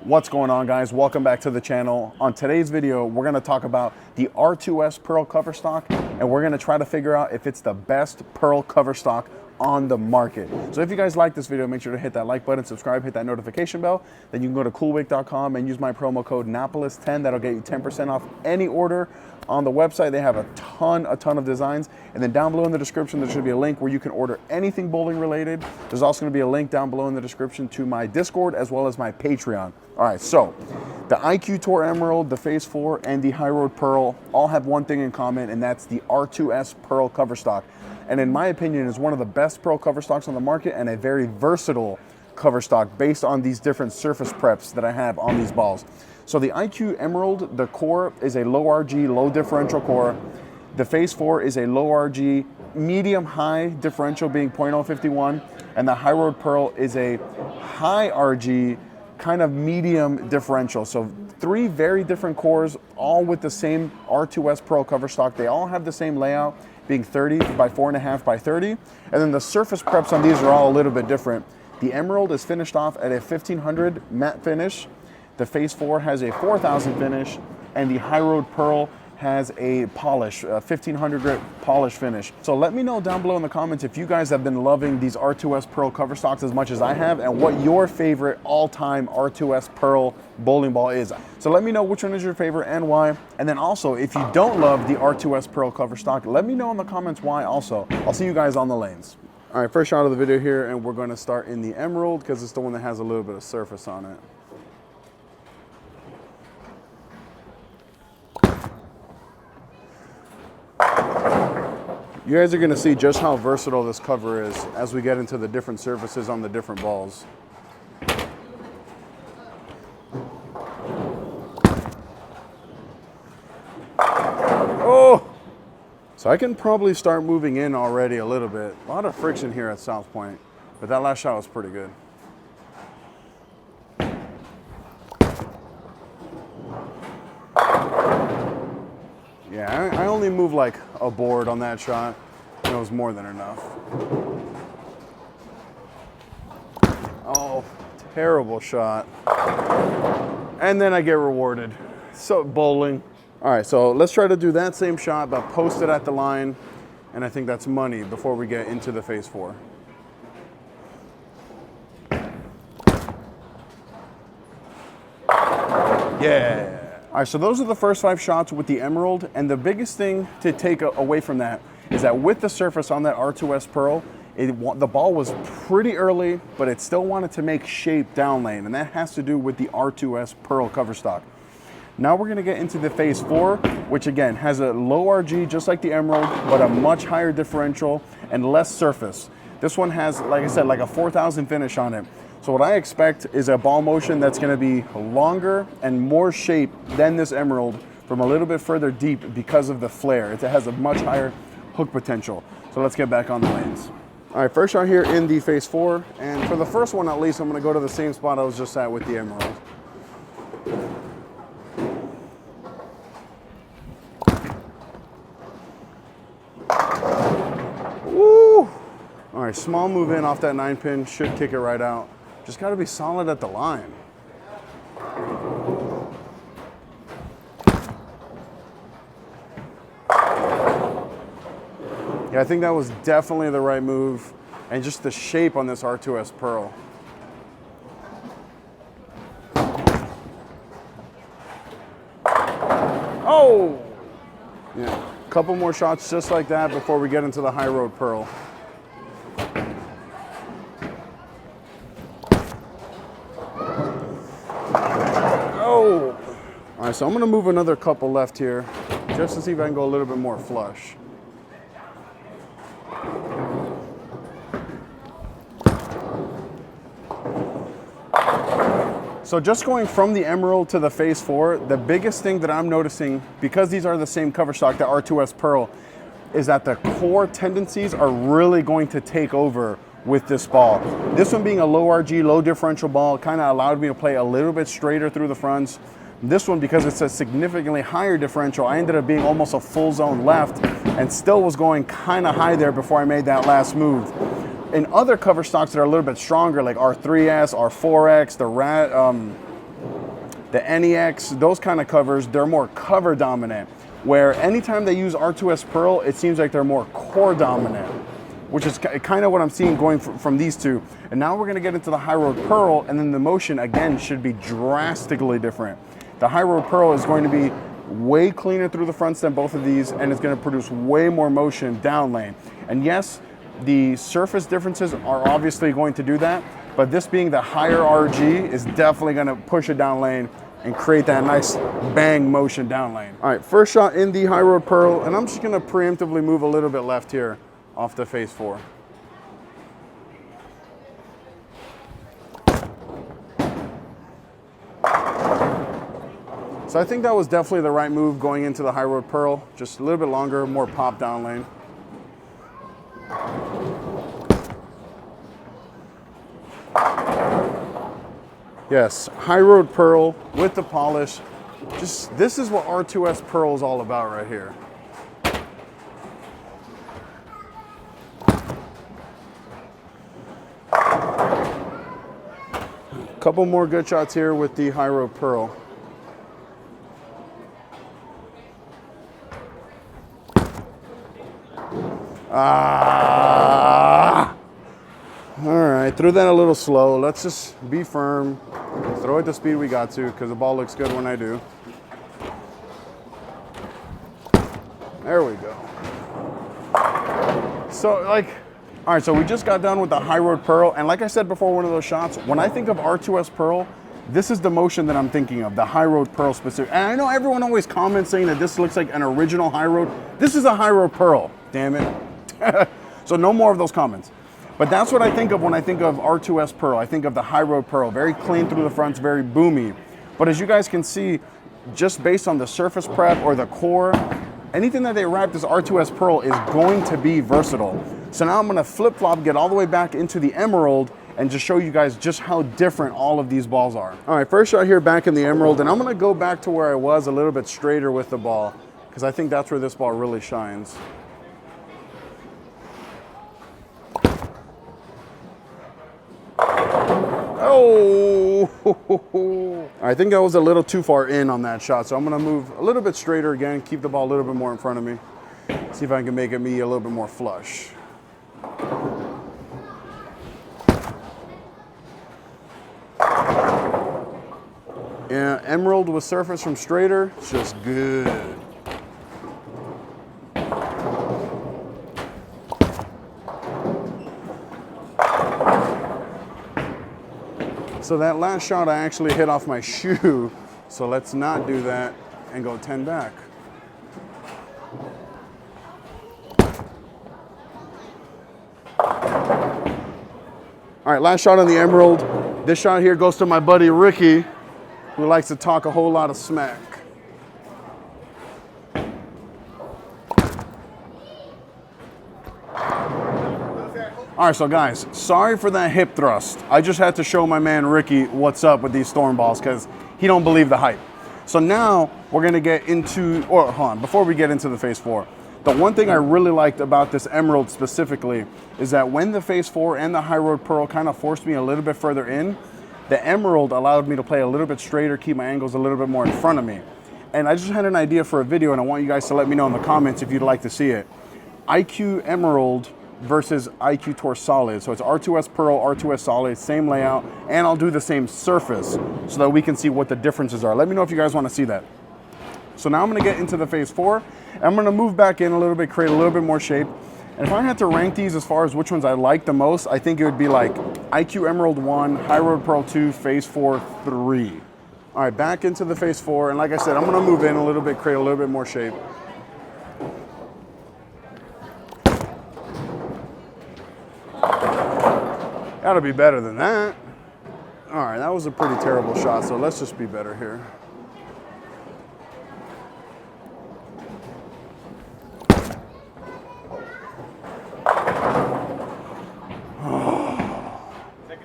What's going on, guys? Welcome back to the channel. On today's video, we're going to talk about the R2S Pearl cover stock, and we're going to try to figure out if it's the best Pearl cover stock on the market. So if you guys like this video, make sure to hit that like button, subscribe, hit that notification bell. Then you can go to coolwick.com and use my promo code Napoles10. That'll get you 10% off any order on the website. They have a ton of designs. And then down below in the description, there should be a link where you can order anything bowling related. There's also going to be a link down below in the description to my Discord as well as my Patreon. All right, so the IQ Tour Emerald, the Phaze 4, and the Hyroad Pearl all have one thing in common, and that's the R2S Pearl cover stock. And in my opinion, is one of the best Pearl cover stocks on the market and a very versatile cover stock based on these different surface preps that I have on these balls. So the IQ Emerald, the core is a low RG, low differential core. The Phaze 4 is a low RG, medium high differential being 0.051. And the Hyroad Pearl is a high RG, kind of medium differential. So three very different cores, all with the same R2S Pearl cover stock. They all have the same layout, being 30 by 4.5 by 30. And then the surface preps on these are all a little bit different. The Emerald is finished off at a 1500 matte finish. The Phaze 4 has a 4000 finish, and the Hyroad Pearl has a polish, a 1500 grit polish finish. So let me know down below in the comments if you guys have been loving these R2S Pearl cover stocks as much as I have, and what your favorite all-time R2S Pearl bowling ball is. So let me know which one is your favorite and why. And then also, if you don't love the R2S Pearl cover stock, let me know in the comments why also. I'll see you guys on the lanes. All right, first shot of the video here, and we're gonna start in the Emerald because it's the one that has a little bit of surface on it. You guys are gonna see just how versatile this cover is as we get into the different surfaces on the different balls. Oh! So I can probably start moving in already a little bit. A lot of friction here at South Point, but that last shot was pretty good. Yeah, I only moved like a board on that shot, and it was more than enough. Oh, terrible shot. And then I get rewarded. So bowling. All right, so let's try to do that same shot, but post it at the line, and I think that's money before we get into the Phaze 4. Yeah. All right, so those are the first 5 shots with the Emerald, and the biggest thing to take away from that is that with the surface on that R2S Pearl, the ball was pretty early, but it still wanted to make shape down lane, and that has to do with the R2S Pearl cover stock. Now we're gonna get into the Phaze 4, which again has a low RG just like the Emerald, but a much higher differential and less surface. This one has, like I said, like a 4000 finish on it. So what I expect is a ball motion that's gonna be longer and more shape than this Emerald from a little bit further deep because of the flare. It has a much higher hook potential. So let's get back on the lanes. All right, first shot here in the Phaze 4. And for the first one at least, I'm gonna go to the same spot I was just at with the Emerald. Woo! All right, small move in off that 9-pin, should kick it right out. Just got to be solid at the line. Yeah, I think that was definitely the right move, and just the shape on this R2S Pearl. Oh! Yeah, a couple more shots just like that before we get into the Hyroad Pearl. All right, so I'm gonna move another couple left here just to see if I can go a little bit more flush. So just going from the Emerald to the Phaze 4, the biggest thing that I'm noticing, because these are the same cover stock, the R2S Pearl, is that the core tendencies are really going to take over with this ball. This one being a low RG, low differential ball, kind of allowed me to play a little bit straighter through the fronts. This one, because it's a significantly higher differential, I ended up being almost a full zone left and still was going kind of high there before I made that last move. In other cover stocks that are a little bit stronger, like R3S, R4X, the the NEX, those kind of covers, they're more cover dominant. Where anytime they use R2S Pearl, it seems like they're more core dominant, which is kind of what I'm seeing going from these two. And now we're gonna get into the Hyroad Pearl, and then the motion again should be drastically different. The Hyroad Pearl is going to be way cleaner through the fronts than both of these, and it's gonna produce way more motion down lane. And yes, the surface differences are obviously going to do that, but this being the higher RG is definitely gonna push it down lane and create that nice bang motion down lane. All right, first shot in the Hyroad Pearl, and I'm just gonna preemptively move a little bit left here off the Phaze 4. So I think that was definitely the right move going into the Hyroad Pearl, just a little bit longer, more pop down lane. Yes, Hyroad Pearl with the polish. Just, this is what R2S Pearl is all about right here. Couple more good shots here with the Hyroad Pearl. All right, threw that a little slow. Let's just be firm. Throw it the speed we got to, because the ball looks good when I do. There we go. So all right, so we just got done with the Hyroad Pearl, and like I said before one of those shots, when I think of R2S Pearl, this is the motion that I'm thinking of, the Hyroad Pearl specific. And I know everyone always comments saying that this looks like an original Hyroad. This is a Hyroad Pearl, damn it. So no more of those comments. But that's what I think of when I think of R2S Pearl. I think of the Hyroad Pearl, very clean through the fronts, very boomy. But as you guys can see, just based on the surface prep or the core, anything that they wrap this R2S Pearl is going to be versatile. So now I'm gonna flip-flop, get all the way back into the Emerald, and just show you guys just how different all of these balls are. All right, first shot here back in the Emerald, and I'm gonna go back to where I was a little bit straighter with the ball, because I think that's where this ball really shines. Oh, I think I was a little too far in on that shot, so I'm gonna move a little bit straighter again, keep the ball a little bit more in front of me, see if I can make it me a little bit more flush. Yeah, Emerald with surface from straighter, it's just good. So that last shot I actually hit off my shoe, so let's not do that and go 10 back. All right, last shot on the Emerald. This shot here goes to my buddy Ricky, who likes to talk a whole lot of smack. All right, so guys, sorry for that hip thrust. I just had to show my man Ricky what's up with these storm balls because he don't believe the hype. So now we're gonna get into, or hold on, before we get into the Phaze 4, the one thing I really liked about this Emerald specifically is that when the Phaze 4 and the Hyroad Pearl kind of forced me a little bit further in, the Emerald allowed me to play a little bit straighter, keep my angles a little bit more in front of me. And I just had an idea for a video, and I want you guys to let me know in the comments if you'd like to see it. IQ Emerald versus IQ Tour Solid. So it's R2S Pearl, R2S Solid, same layout, and I'll do the same surface so that we can see what the differences are. Let me know if you guys want to see that. So now I'm going to get into the Phaze 4. And I'm going to move back in a little bit, create a little bit more shape. And if I had to rank these as far as which ones I like the most, I think it would be like IQ Emerald 1, Hyroad Pearl 2, Phaze 4, 3. All right, back into the Phaze 4. And like I said, I'm going to move in a little bit, create a little bit more shape. Gotta be better than that. All right, that was a pretty terrible shot, so let's just be better here.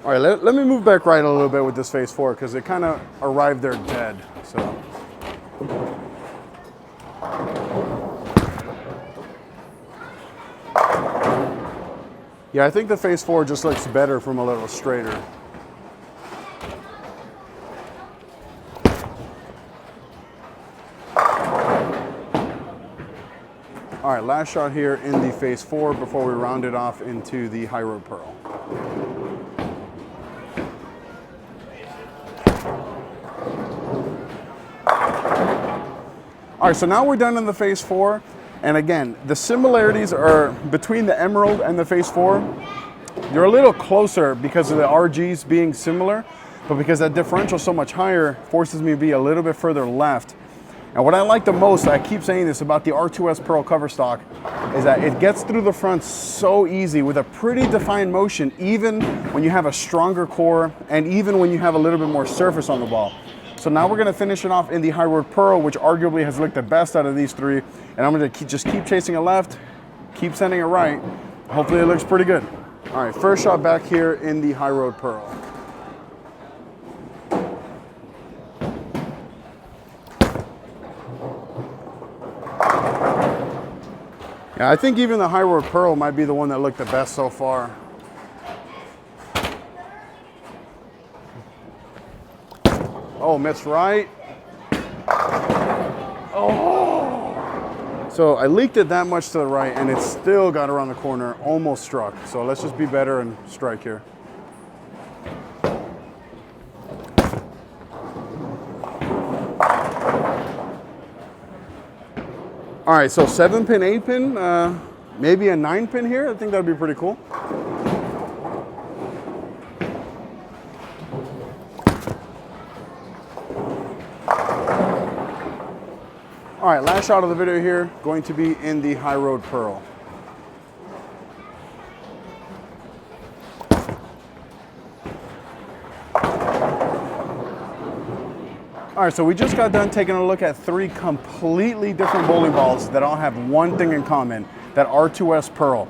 All right, let me move back right a little bit with this Phaze 4 because it kind of arrived there dead, so. Yeah, I think the Phaze 4 just looks better from a little straighter. All right, last shot here in the Phaze 4 before we round it off into the Hyroad Pearl. All right, so now we're done in the Phaze 4. And again, the similarities are between the Emerald and the Phaze 4. They're a little closer because of the RGs being similar, but because that differential is so much higher, forces me to be a little bit further left. And what I like the most, I keep saying this about the R2S Pearl cover stock, is that it gets through the front so easy with a pretty defined motion, even when you have a stronger core and even when you have a little bit more surface on the ball. So now we're gonna finish it off in the Hyroad Pearl, which arguably has looked the best out of these three. And I'm gonna just keep chasing it left, keep sending it right. Hopefully it looks pretty good. All right, first shot back here in the Hyroad Pearl. Yeah, I think even the Hyroad Pearl might be the one that looked the best so far. Oh, missed right. Oh! So I leaked it that much to the right and it still got around the corner, almost struck. So let's just be better and strike here. All right, so 7-pin, 8-pin, maybe a 9-pin here. I think that'd be pretty cool. All right, last shot of the video here, going to be in the Hyroad Pearl. All right, so we just got done taking a look at three completely different bowling balls that all have one thing in common, that R2S Pearl.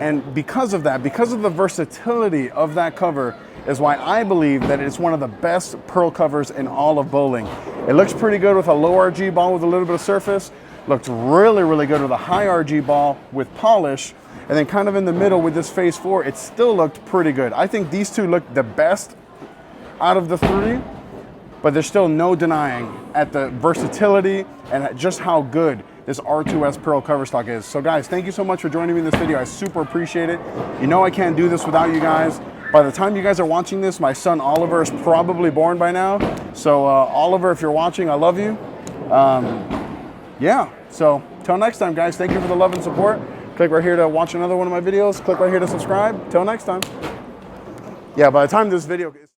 And because of that, because of the versatility of that cover, is why I believe that it's one of the best pearl covers in all of bowling. It looks pretty good with a low RG ball with a little bit of surface. Looks really, really good with a high RG ball with polish. And then kind of in the middle with this Phaze 4, it still looked pretty good. I think these two look the best out of the three, but there's still no denying at the versatility and just how good this R2S Pearl cover stock is. So guys, thank you so much for joining me in this video. I super appreciate it. You know I can't do this without you guys. By the time you guys are watching this, my son Oliver is probably born by now. So Oliver, if you're watching, I love you. Yeah, so till next time, guys, thank you for the love and support. Click right here to watch another one of my videos. Click right here to subscribe. Till next time. Yeah, by the time this video is